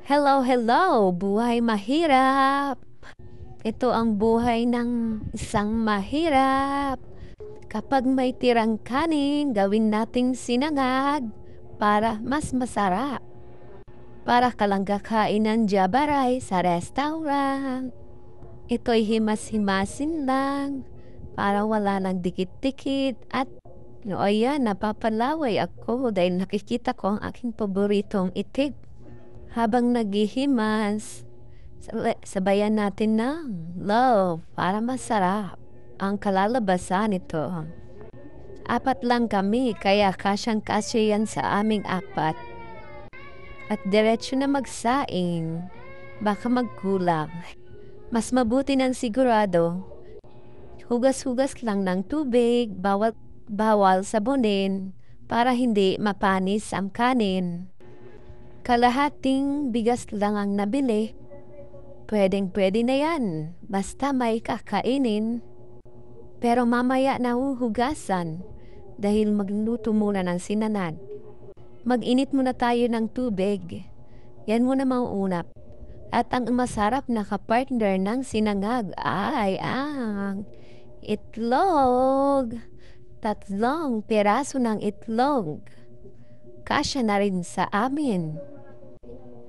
Hello, hello! Buhay mahirap! Ito ang buhay ng isang mahirap. Kapag may tirang kanin, gawin nating sinangag para mas masarap. Para ka lang kakain ng jabaray sa restaurant. Ito'y himas-himasin lang para wala nang dikit-dikit at o ayan, napapalaway ako dahil nakikita ko ang aking paboritong itik. Habang naghihimas, sabayan natin ng love para masarap ang kalalabasan nito. Apat lang kami kaya kasyang-kasya yan sa aming apat. At diretso na magsaing, baka magkulang. Mas mabuti ng sigurado, hugas-hugas lang ng tubig, bawal sabunin para hindi mapanis ang kanin. Kalahating bigas lang ang nabili. Pwedeng-pwede na yan, basta may kakainin. Pero mamaya na huhugasan dahil magluto muna ng sinanan. Mag-init muna tayo ng tubig. Yan muna mauunap. At ang masarap na kapartner ng sinangag ay ang itlog. Tatlong peraso ng itlog. Kasya na rin sa amin.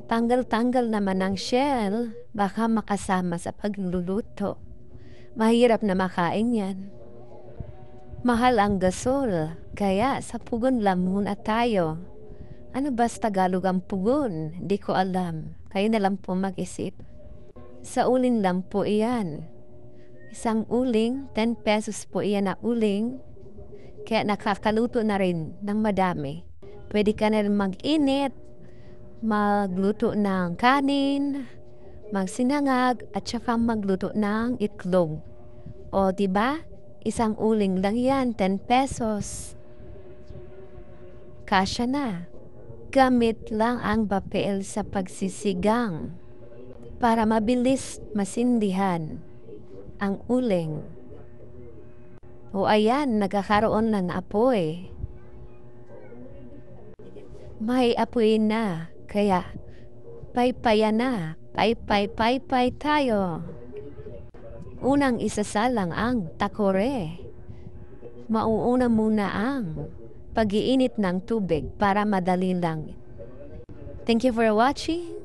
Tanggal-tanggal naman ang shell, baka makasama sa pagluluto. Mahirap na makain yan. Mahal ang gasol, kaya sa pugon lang muna tayo. Ano ba sa Tagalog ang pugon? Di ko alam. Kayo na lang po mag-isip. Sa uling lang po iyan. Isang uling, 10 pesos po iyan na uling. Kaya nakakaluto na rin ng madami. Pwede ka na rin mag-init, magluto ng kanin, magsinangag, at saka magluto ng itlog. O diba? Isang uling lang yan, 10 pesos. Kasya na. Gamit lang ang papel sa pagsisigang para mabilis masindihan ang uling. O ayan, nagkakaroon ng apoy. May apoy na, kaya paypayan na, paypay tayo. Unang isasalang ang takore. Mauuna muna ang pag-iinit ng tubig para madali lang. Thank you for watching.